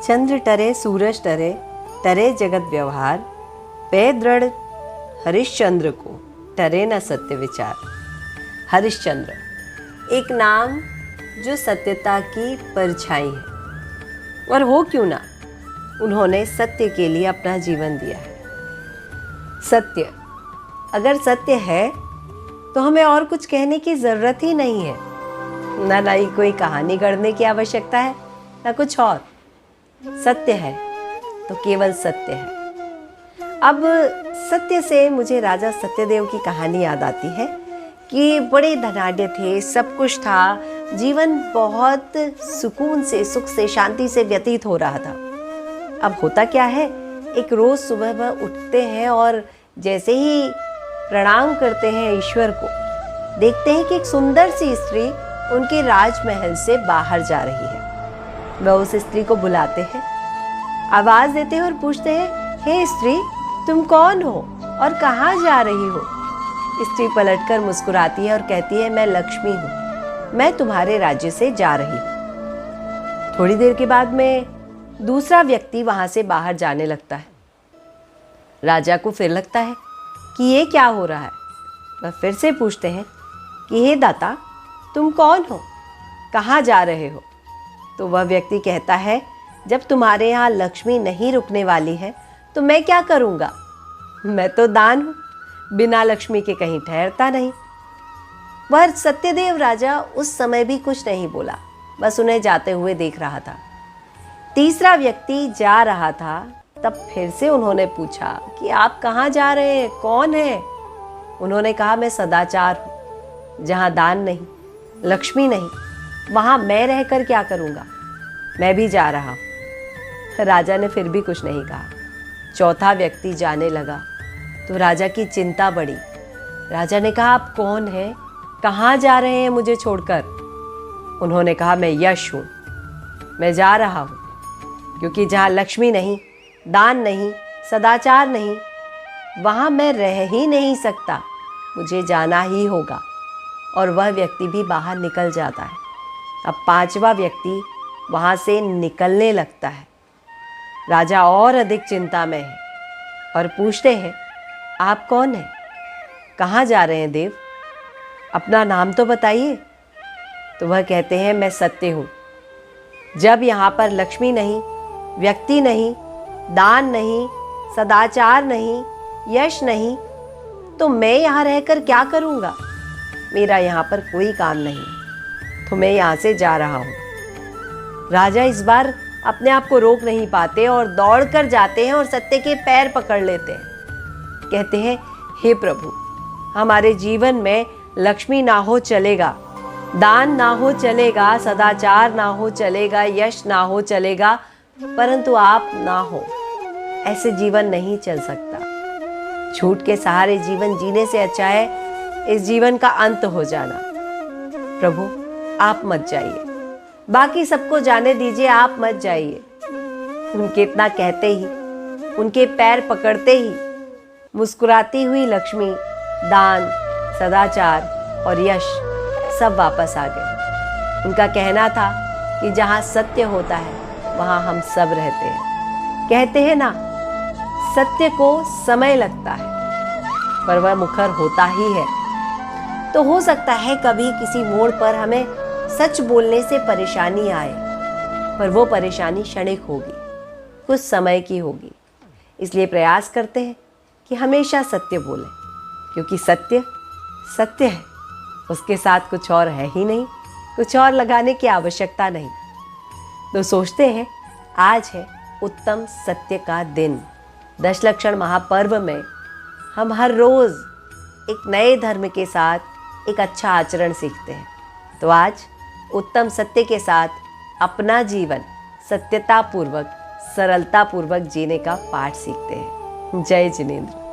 चंद्र टरे सूरज टरे, टरे जगत व्यवहार, पे दृढ़ हरिश्चंद्र को, टरे न सत्य विचार। हरिश्चंद्र एक नाम जो सत्यता की परछाई है, और हो क्यों ना, उन्होंने सत्य के लिए अपना जीवन दिया है। सत्य, अगर सत्य है तो हमें और कुछ कहने की जरूरत ही नहीं है। ना ही कोई कहानी गढ़ने की आवश्यकता है, ना कुछ और। सत्य है तो केवल सत्य है। अब सत्य से मुझे राजा सत्यदेव की कहानी याद आती है कि बड़े धनाढ्य थे, सब कुछ था, जीवन बहुत सुकून से, सुख से, शांति से व्यतीत हो रहा था। अब होता क्या है, एक रोज सुबह वह उठते हैं और जैसे ही प्रणाम करते हैं ईश्वर को, देखते हैं कि एक सुंदर सी स्त्री उनके राजमहल से बाहर जा रही है। वह उस स्त्री को बुलाते हैं, आवाज देते हैं और पूछते हैं, हे स्त्री, तुम कौन हो और कहाँ जा रही हो? स्त्री पलटकर मुस्कुराती है और कहती है, मैं लक्ष्मी हूँ, मैं तुम्हारे राज्य से जा रही हूँ। थोड़ी देर के बाद में दूसरा व्यक्ति वहां से बाहर जाने लगता है। राजा को फिर लगता है कि ये क्या हो रहा है। वह फिर से पूछते हैं कि हे दाता, तुम कौन हो, कहाँ जा रहे हो? तो वह व्यक्ति कहता है, जब तुम्हारे यहाँ लक्ष्मी नहीं रुकने वाली है तो मैं क्या करूँगा? मैं तो दान हूँ, बिना लक्ष्मी के कहीं ठहरता नहीं। वह सत्यदेव राजा उस समय भी कुछ नहीं बोला, बस उन्हें जाते हुए देख रहा था। तीसरा व्यक्ति जा रहा था, तब फिर से उन्होंने पूछा कि आप कहाँ जा रहे हैं, कौन है? उन्होंने कहा, मैं सदाचार हूँ, जहाँ दान नहीं, लक्ष्मी नहीं, वहाँ मैं रहकर क्या करूँगा, मैं भी जा रहा हूँ। राजा ने फिर भी कुछ नहीं कहा। चौथा व्यक्ति जाने लगा तो राजा की चिंता बढ़ी। राजा ने कहा, आप कौन हैं, कहाँ जा रहे हैं मुझे छोड़कर? उन्होंने कहा, मैं यश हूँ, मैं जा रहा हूँ, क्योंकि जहाँ लक्ष्मी नहीं, दान नहीं, सदाचार नहीं, वहाँ मैं रह ही नहीं सकता, मुझे जाना ही होगा। और वह व्यक्ति भी बाहर निकल जाता है। अब पांचवा व्यक्ति वहाँ से निकलने लगता है। राजा और अधिक चिंता में है और पूछते हैं, आप कौन हैं, कहाँ जा रहे हैं देव, अपना नाम तो बताइए। तो वह कहते हैं, मैं सत्य हूँ, जब यहाँ पर लक्ष्मी नहीं, व्यक्ति नहीं, दान नहीं, सदाचार नहीं, यश नहीं, तो मैं यहाँ रहकर क्या करूँगा? मेरा यहाँ पर कोई काम नहीं, तो मैं यहाँ से जा रहा हूँ। राजा इस बार अपने आप को रोक नहीं पाते और दौड़कर जाते हैं और सत्य के पैर पकड़ लेते हैं। कहते हैं, हे प्रभु, हमारे जीवन में लक्ष्मी ना हो चलेगा, दान ना हो चलेगा, सदाचार ना हो चलेगा, यश ना हो चलेगा, परंतु आप ना हो, ऐसे जीवन नहीं चल सकता। झूठ के सहारे जीवन जीने से अच्छा है इस जीवन का अंत हो जाना। प्रभु, आप मत जाइए, बाकी सबको जाने दीजिए, आप मत जाइए। उनके इतना कहते ही, उनके पैर पकड़ते ही मुस्कुराती हुई लक्ष्मी, दान, सदाचार और यश सब वापस आ गए। उनका कहना था कि जहाँ सत्य होता है वहाँ हम सब रहते हैं। कहते हैं ना, सत्य को समय लगता है पर वह मुखर होता ही है। तो हो सकता है कभी किसी मोड़ पर हमें सच बोलने से परेशानी आए, पर वो परेशानी क्षणिक होगी, कुछ समय की होगी। इसलिए प्रयास करते हैं कि हमेशा सत्य बोलें, क्योंकि सत्य सत्य है, उसके साथ कुछ और है ही नहीं, कुछ और लगाने की आवश्यकता नहीं। तो सोचते हैं, आज है उत्तम सत्य का दिन। दशलक्षण महापर्व में हम हर रोज एक नए धर्म के साथ एक अच्छा आचरण सीखते हैं। तो आज उत्तम सत्य के साथ अपना जीवन सत्यता पूर्वक, सरलता पूर्वक जीने का पाठ सीखते हैं। जय जिनेंद्र।